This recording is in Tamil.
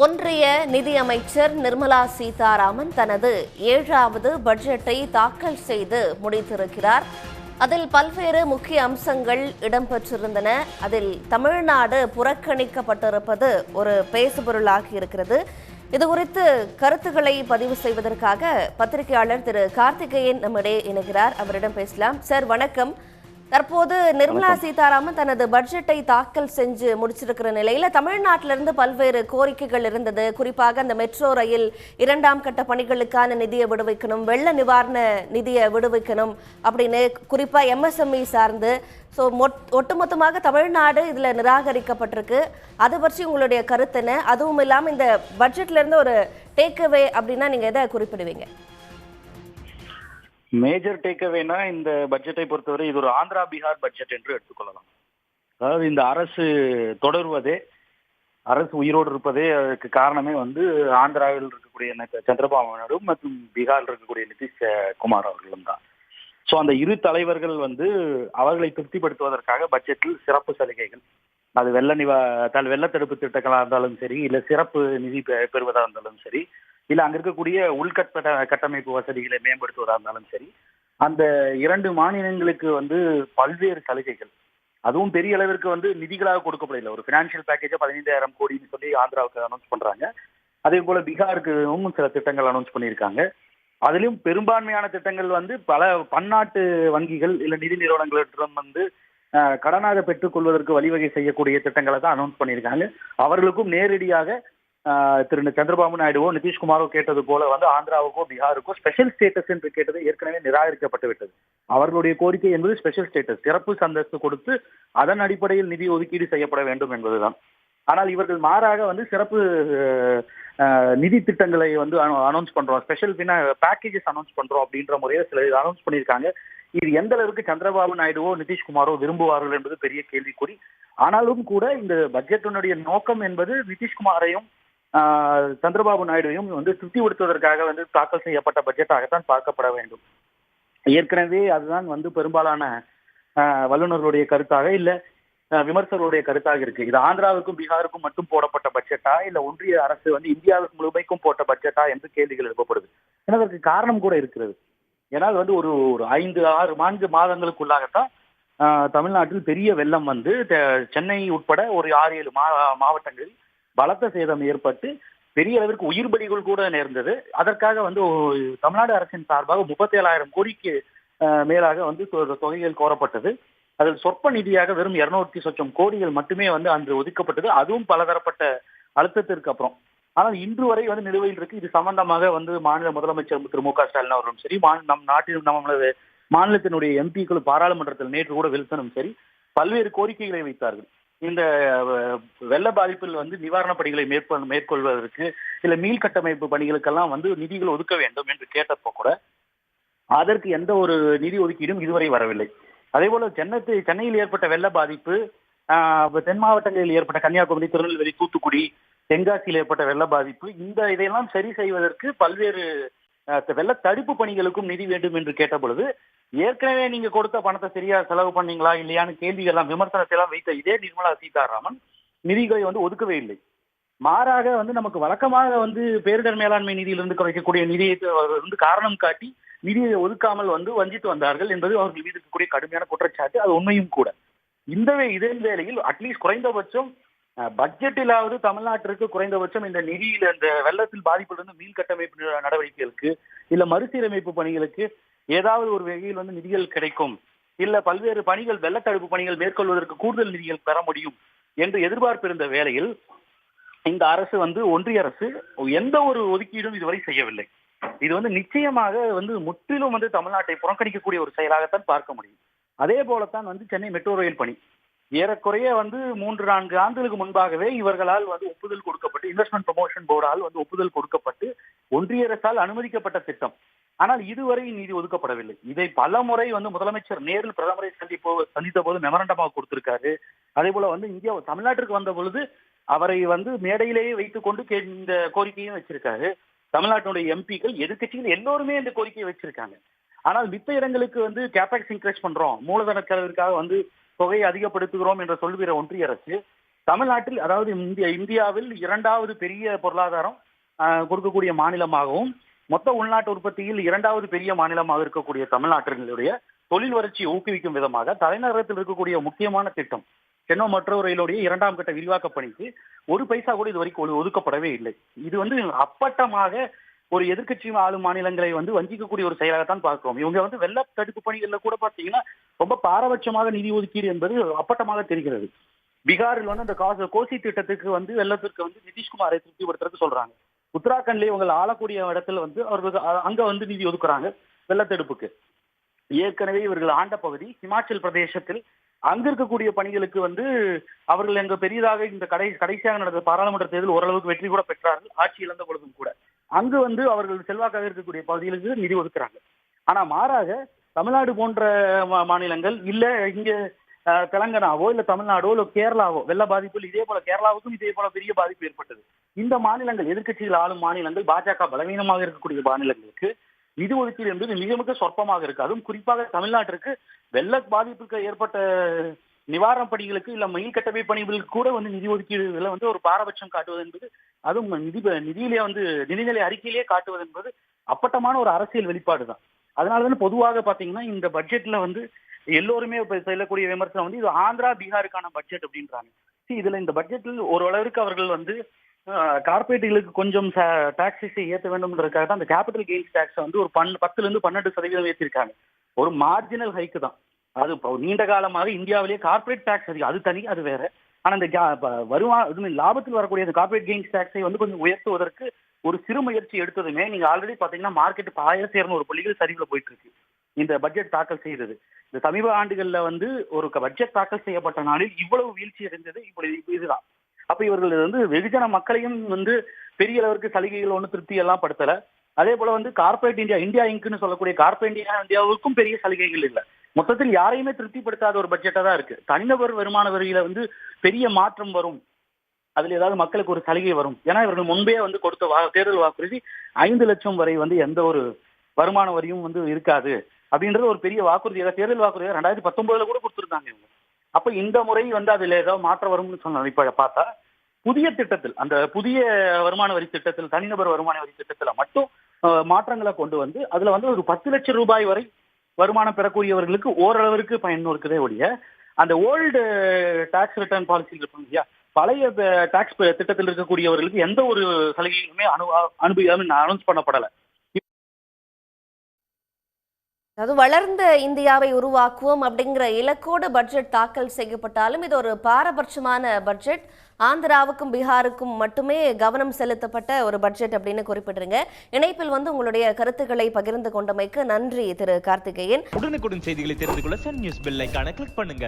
ஒன்றிய நிதியமைச்சர் நிர்மலா சீதாராமன் தனது 7வது பட்ஜெட்டை தாக்கல் செய்து முடித்திருக்கிறார். அதில் பல்வேறு முக்கிய அம்சங்கள் இடம்பெற்றிருந்தன. அதில் தமிழ்நாடு புறக்கணிக்கப்பட்டிருப்பது ஒரு பேசுபொருளாகி இருக்கிறது. இதுகுறித்து கருத்துக்களை பதிவு செய்வதற்காக பத்திரிகையாளர் திரு கார்த்திகேயன் நம்மிடையே இணைகிறார். அவரிடம் பேசலாம். சார் வணக்கம். தற்போது நிர்மலா சீதாராமன் தனது பட்ஜெட்டை தாக்கல் செஞ்சு முடிச்சிருக்கிற நிலையில தமிழ்நாட்டிலிருந்து பல்வேறு கோரிக்கைகள் இருந்தது. குறிப்பாக அந்த மெட்ரோ ரயில் 2ஆம் கட்ட பணிகளுக்கான நிதியை விடுவிக்கணும், வெள்ள நிவாரண நிதியை விடுவிக்கணும் அப்படின்னு குறிப்பா MSME சார்ந்து. ஸோ ஒட்டுமொத்தமாக தமிழ்நாடு இதுல நிராகரிக்கப்பட்டிருக்கு. அது பற்றி உங்களுடைய கருத்து என்ன? அதுவும் இல்லாம இந்த பட்ஜெட்ல இருந்து ஒரு டேக்அவே அப்படின்னா நீங்க எதை குறிப்பிடுவீங்க? மேஜர் டேக்அவேனா இந்த பட்ஜெட்டை பொறுத்தவரை இது ஒரு ஆந்திரா பீகார் பட்ஜெட் என்று எடுத்துக்கொள்ளலாம். அதாவது இந்த அரசு தொடருவதே, அரசு உயிரோடு இருப்பதே அதுக்கு காரணமே ஆந்திராவில் இருக்கக்கூடிய சந்திரபாபு நாயுடு மற்றும் பீகாரில் இருக்கக்கூடிய நிதிஷ் குமார் அவர்களும் தான். ஸோ அந்த இரு தலைவர்கள் அவர்களை திருப்திப்படுத்துவதற்காக பட்ஜெட்டில் சிறப்பு சலுகைகள், அது வெள்ள தடுப்பு திட்டங்களாக இருந்தாலும் சரி, இல்லை சிறப்பு நிதி பெறுவதாக இருந்தாலும் சரி, இல்ல அங்க இருக்கக்கூடிய கட்டமைப்பு வசதிகளை மேம்படுத்துவதா இருந்தாலும் சரி, அந்த 2 மாநிலங்களுக்கு பல்வேறு சலுகைகள், அதுவும் பெரிய அளவிற்கு நிதிகளாக கொடுக்கப்படவில்லை. ஒரு பினான்சியல் பேக்கேஜா 15,000 கோடின்னு சொல்லி ஆந்திராவுக்கு அனௌன்ஸ் பண்றாங்க. அதே போல பீகாருக்கும் சில திட்டங்கள் அனௌன்ஸ் பண்ணியிருக்காங்க. அதிலும் பெரும்பான்மையான திட்டங்கள் பல பன்னாட்டு வங்கிகள் இல்ல நிதி நிறுவனங்களிடம் கடனாக பெற்றுக் கொள்வதற்கு வழிவகை செய்யக்கூடிய திட்டங்களை தான் அனௌன்ஸ் பண்ணியிருக்காங்க. அவர்களுக்கும் நேரடியாக திரு சந்திரபாபு நாயுடுவோ நிதிஷ்குமாரோ கேட்டது போல ஆந்திராவுக்கோ பீகாருக்கோ ஸ்பெஷல் ஸ்டேட்டஸ் என்று கேட்டது ஏற்கனவே நிராகரிக்கப்பட்டு விட்டது. அவர்களுடைய கோரிக்கை என்பது ஸ்பெஷல் ஸ்டேட்டஸ், சிறப்பு அந்தஸ்து கொடுத்து அதன் அடிப்படையில் நிதி ஒதுக்கீடு செய்யப்பட வேண்டும் என்பதுதான். ஆனால் இவர்கள் மாறாக சிறப்பு நிதி திட்டங்களை அனௌன்ஸ் பண்றோம், ஸ்பெஷல் பேக்கேஜஸ் அனௌன்ஸ் பண்றோம் அப்படின்ற முறையை சில அனௌன்ஸ் பண்ணியிருக்காங்க. இது எந்த அளவுக்கு சந்திரபாபு நாயுடுவோ நிதிஷ்குமாரோ விரும்புவார்கள் என்பது பெரிய கேள்விக்குறி. ஆனாலும் கூட இந்த பட்ஜெட்டினுடைய நோக்கம் என்பது நிதிஷ்குமாரையும் சந்திரபாபு நாயுடுவையும் திருப்திப்படுத்துவதற்காக தாக்கல் செய்யப்பட்ட பட்ஜெட்டாகத்தான் பார்க்கப்பட வேண்டும். ஏற்கனவே அதுதான் பெரும்பாலான வல்லுநர்களுடைய கருத்தாக இல்ல விமர்சகர்களுடைய கருத்தாக இருக்கு. இது ஆந்திராவுக்கும் பீகாருக்கும் மட்டும் போடப்பட்ட பட்ஜெட்டா, இல்ல ஒன்றிய அரசு இந்தியாவுக்கு முழுமைக்கும் போட்ட பட்ஜெட்டா என்று கேள்விகள் எழுப்பப்படுது. ஏன்னா அதற்கு காரணம் கூட இருக்கிறது. ஏன்னால் ஒரு 5-6 மாதங்களுக்குள்ளாகத்தான் தமிழ்நாட்டில் பெரிய வெள்ளம் சென்னை உட்பட ஒரு 6-7 மாவட்டங்களில் பலத்த சேதம் ஏற்பட்டு பெரிய அளவிற்கு உயிர் பலிகள் கூட நேர்ந்தது. அதற்காக தமிழ்நாடு அரசின் சார்பாக 37,000 கோடிக்கு மேலாக தொகைகள் கோரப்பட்டது. அதில் சொற்ப நிதியாக வெறும் 200 சொச்சம் கோடிகள் மட்டுமே அன்று ஒதுக்கப்பட்டது. அதுவும் பலதரப்பட்ட அழுத்தத்திற்கு அப்புறம். ஆனால் இன்று வரை நிலுவையில் இருக்கு. இது சம்பந்தமாக மாநில முதலமைச்சர் திரு மு க ஸ்டாலின் அவர்களும் சரி, நமது மாநிலத்தினுடைய எம்பிக்கள் பாராளுமன்றத்தில் நேற்று கூட வில்சனும் சரி பல்வேறு கோரிக்கைகளை வைத்தார்கள். இந்த வெள்ள பாதிப்பில் நிவாரணப் பணிகளை மேற்கொள்வதற்கு இல்ல மீள்கட்டமைப்பு பணிகளுக்கெல்லாம் நிதிகள் ஒதுக்க வேண்டும் என்று கேட்டப்போ கூட அதற்கு எந்த ஒரு நிதி ஒதுக்கீடும் இதுவரை வரவில்லை. அதே போல சென்னையில் ஏற்பட்ட வெள்ள பாதிப்பு, தென் மாவட்டங்களில் ஏற்பட்ட கன்னியாகுமரி, திருநெல்வேலி, தூத்துக்குடி, தென்காசியில் ஏற்பட்ட வெள்ள பாதிப்பு, இதையெல்லாம் சரி செய்வதற்கு பல்வேறு வெள்ள தடுப்பு பணிகளுக்கும் நிதி வேண்டும் என்று கேட்ட பொழுது ஏற்கனவே நீங்க கொடுத்த பணத்தை சரியா செலவு பண்ணீங்களா இல்லையான்னு கேள்விகள்லாம் விமர்சனத்தை எல்லாம் வைத்த இதே நிர்மலா சீதாராமன் நிதிகளை ஒதுக்கவே இல்லை. மாறாக நமக்கு வழக்கமாக பேரிடர் மேலாண்மை நிதியிலிருந்து கிடைக்கக்கூடிய நிதியை காரணம் காட்டி நிதியை ஒதுக்காமல் வஞ்சித்து வந்தார்கள் என்பது அவர்கள் மீது இருக்கக்கூடிய கடுமையான குற்றச்சாட்டு. அது உண்மையும் கூட. இதே வேளையில் அட்லீஸ்ட் குறைந்தபட்சம் பட்ஜெட்டிலாவது தமிழ்நாட்டிற்கு குறைந்தபட்சம் இந்த நிதியில இந்த வெள்ளத்தில் பாதிப்பிலிருந்து மீள் கட்டமைப்பு நடவடிக்கைகளுக்கு இல்ல மறுசீரமைப்பு பணிகளுக்கு ஏதாவது ஒரு வகையில் நிதிகள் கிடைக்கும், இல்ல பல்வேறு பணிகள் வெள்ள தடுப்பு பணிகள் மேற்கொள்வதற்கு கூடுதல் நிதிகள் பெற முடியும் என்று எதிர்பார்ப்பிருந்த வேளையில் இந்த அரசு ஒன்றிய அரசு எந்த ஒரு ஒதுக்கீடும் இதுவரை செய்யவில்லை. இது நிச்சயமாக முற்றிலும் தமிழ்நாட்டை புறக்கணிக்கக்கூடிய ஒரு செயலாகத்தான் பார்க்க முடியும். அதே போலத்தான் சென்னை மெட்ரோ ரயில் பணி ஏறக்குறைய 3-4 ஆண்டுகளுக்கு முன்பாகவே இவர்களால் ஒப்புதல் கொடுக்கப்பட்டு, இன்வெஸ்ட்மெண்ட் ப்ரமோஷன் போர்டால் ஒப்புதல் கொடுக்கப்பட்டு ஒன்றிய அரசால் அனுமதிக்கப்பட்ட திட்டம். ஆனால் இதுவரை நிதி ஒதுக்கப்படவில்லை. இதை பல முறை முதலமைச்சர் நேரில் பிரதமரை சந்தித்த போது மெமரண்டமாக கொடுத்திருக்காரு. அதே போல இந்தியா தமிழ்நாட்டிற்கு வந்த பொழுது அவரை மேடையிலேயே வைத்துக் கொண்டு இந்த கோரிக்கையும் வச்சிருக்காரு. தமிழ்நாட்டினுடைய எம்பிக்கள், எதிர்கட்சிகள் எல்லோருமே இந்த கோரிக்கையை வச்சிருக்காங்க. ஆனால் மித்த இடங்களுக்கு கேபெக்ஸ் இன்க்ரீஸ் பண்றோம், மூலதன செலவிற்காக தொகையை அதிகப்படுத்துகிறோம் என்று சொல்லுகிற ஒன்றிய அரசு தமிழ்நாட்டில், அதாவது இந்தியாவில் 2வது பெரிய பொருளாதாரம் கொடுக்கக்கூடிய மாநிலமாகவும், மொத்த உள்நாட்டு உற்பத்தியில் 2வது பெரிய மாநிலமாக இருக்கக்கூடிய தமிழ்நாட்டினுடைய தொழில் வளர்ச்சியை ஊக்குவிக்கும் விதமாக தலைநகரத்தில் இருக்கக்கூடிய முக்கியமான திட்டம் சென்னை மெட்ரோ ரயிலுடைய 2ஆம் கட்ட விரிவாக்க பணிக்கு ஒரு பைசா கூட இது வரைக்கும் ஒதுக்கப்படவே இல்லை. இது அப்பட்டமாக ஒரு எதிர்க்கட்சி ஆளும் மாநிலங்களை வஞ்சிக்கக்கூடிய ஒரு செயலாகத்தான் பார்க்கிறோம். இவங்க வெள்ள தடுப்பு பணிகள்ல கூட பாத்தீங்கன்னா ரொம்ப பாரபட்சமாக நிதி ஒதுக்கீடு என்பது அப்பட்டமாக தெரிகிறது. பீகாரில் அந்த கோசி திட்டத்துக்கு வெள்ளத்திற்கு நிதிஷ்குமாரை திருப்திப்படுத்துறதுக்கு சொல்றாங்க. உத்தராகண்ட்ல இவங்க ஆளக்கூடிய இடத்துல அவர்களுக்கு அங்க நிதி ஒதுக்குறாங்க வெள்ளத்தடுப்புக்கு. ஏற்கனவே இவர்கள் ஆண்ட பகுதி ஹிமாச்சல் பிரதேசத்தில் அங்க இருக்கக்கூடிய பணிகளுக்கு அவர்கள் எங்க பெரியதாக இந்த கடைசியாக நடந்த பாராளுமன்ற தேர்தல் ஓரளவுக்கு வெற்றி கூட பெற்றார்கள், ஆட்சி இழந்த பொழுதும் கூட. அங்கு அவர்கள் செல்வாக்காக இருக்கக்கூடிய பகுதிகளுக்கு நிதி ஒதுக்குறாங்க. ஆனா மாறாக தமிழ்நாடு போன்ற மாநிலங்கள் இல்ல இங்க தெலங்கானாவோ இல்ல தமிழ்நாடோ இல்ல கேரளாவோ வெள்ள பாதிப்பில் இதே போல கேரளாவுக்கும் இதே போல பெரிய பாதிப்பு ஏற்பட்டது. இந்த மாநிலங்கள் எதிர்க்கட்சிகள் ஆளும் மாநிலங்கள், பாஜக பலவீனமாக இருக்கக்கூடிய மாநிலங்களுக்கு நிதி ஒதுக்கீடு என்பது மிக மிக சொற்பமாக இருக்கு. அதுவும் குறிப்பாக தமிழ்நாட்டிற்கு வெள்ள பாதிப்புக்கு ஏற்பட்ட நிவாரண பணிகளுக்கு இல்ல மயில் கட்டமை பணிகளுக்கு கூட நிதி ஒதுக்கீடுகளை ஒரு பாரபட்சம் காட்டுவது என்பது, அதுவும் நிதியிலே நிதிநிலை அறிக்கையிலேயே காட்டுவது என்பது அப்பட்டமான ஒரு அரசியல் வெளிப்பாடு தான். அதனாலதான் பொதுவாக பாத்தீங்கன்னா இந்த பட்ஜெட்ல எல்லோருமே சொல்லக்கூடிய விமர்சனம் இது ஆந்திரா பீகாருக்கான பட்ஜெட் அப்படின்றாங்க. இதுல இந்த பட்ஜெட்டில் ஓரளவுக்கு அவர்கள் கார்பரேட்டுகளுக்கு கொஞ்சம் டாக்ஸை ஏற்ற வேண்டும்ன்றதுக்காக தான் அந்த கேபிட்டல் கெயின்ஸ் டாக்ஸ் ஒரு 10% ஏற்றிருக்காங்க. ஒரு மார்ஜினல் ஹைக்கு தான் அது. நீண்ட காலமாக இந்தியாவிலேயே கார்பரேட் டாக்ஸ் அதிகம், அது தனி, அது வேற. ஆனா இந்த லாபத்தில் வரக்கூடிய அந்த கார்பரேட் கெயின்ஸ் டாக்ஸை கொஞ்சம் உயர்த்துவதற்கு ஒரு சிறு முயற்சி எடுத்ததுமே நீங்க ஆல்ரெடி பாத்தீங்கன்னா மார்க்கெட் 1200 புள்ளிகள் சரிவுல போயிட்டு இருக்கு இந்த பட்ஜெட் தாக்கல் செய்தது. இந்த சமீப ஆண்டுகள்ல ஒரு பட்ஜெட் தாக்கல் செய்யப்பட்ட நாளில் இவ்வளவு வீழ்ச்சி அடைந்தது இதுதான். அப்ப இவர்கள் வெகுஜன மக்களையும் பெரிய அளவிற்கு சலுகைகள் திருப்தி எல்லாம் படுத்தல. அதே போல கார்பரேட் இந்தியா இங்க்னு சொல்லக்கூடிய கார்பரேட் இந்தியாவுக்கும் பெரிய சலுகைகள் இல்லை. மொத்தத்தில் யாரையுமே திருப்திப்படுத்தாத ஒரு பட்ஜெட்டா தான் இருக்கு. தனிநபர் வருமான வரியில பெரிய மாற்றம் வரும், அதுல ஏதாவது மக்களுக்கு ஒரு சலுகை வரும். ஏன்னா இவர்கள் முன்பே கொடுத்த தேர்தல் வாக்குறுதி 5 லட்சம் வரை எந்த ஒரு வருமான வரியும் இருக்காது அப்படின்றது ஒரு பெரிய வாக்குறுதி. தேர்தல் வாக்குறுதியை 2019 கூட கொடுத்திருந்தாங்க இவங்க. அப்ப இந்த முறை அதுல ஏதாவது மாற்றம் வரும்னு சொன்னாங்க. இப்ப பார்த்தா புதிய திட்டத்தில், அந்த புதிய வருமான வரி திட்டத்தில், தனிநபர் வருமான வரி திட்டத்துல மட்டும் மாற்றங்களை கொண்டு அதுல ஒரு 10 லட்சம் ரூபாய் வரை வருமானம் பெறக்கூடியவர்களுக்கு ஓரளவிற்கு பயன் இருக்குதே ஒழிய, அந்த ஓல்டு டாக்ஸ் ரிட்டர்ன் பாலிசி இருக்கும் இல்லையா, பழைய டாக்ஸ் திட்டத்தில் இருக்கக்கூடியவர்களுக்கு எந்த ஒரு சலுகையுமே அனௌன்ஸ் பண்ணப்படலை. அதாவது வளர்ந்த இந்தியாவை உருவாக்குவோம் அப்படிங்கிற இலக்கோடு பட்ஜெட் தாக்கல் செய்யப்பட்டாலும் இது ஒரு பாரபட்சமான பட்ஜெட். ஆந்திராவுக்கும் பீகாருக்கும் மட்டுமே கவனம் செலுத்தப்பட்ட ஒரு பட்ஜெட் அப்படின்னு குறிப்பிடுறீங்க. இணைப்பில் உங்களுடைய கருத்துக்களை பகிர்ந்து கொண்டமைக்கு நன்றி திரு கார்த்திகேயன். உடனுக்குடன் செய்திகளை தெரிந்து கொள்ள சன் நியூஸ் பெல் ஐகானை கிளிக் பண்ணுங்க.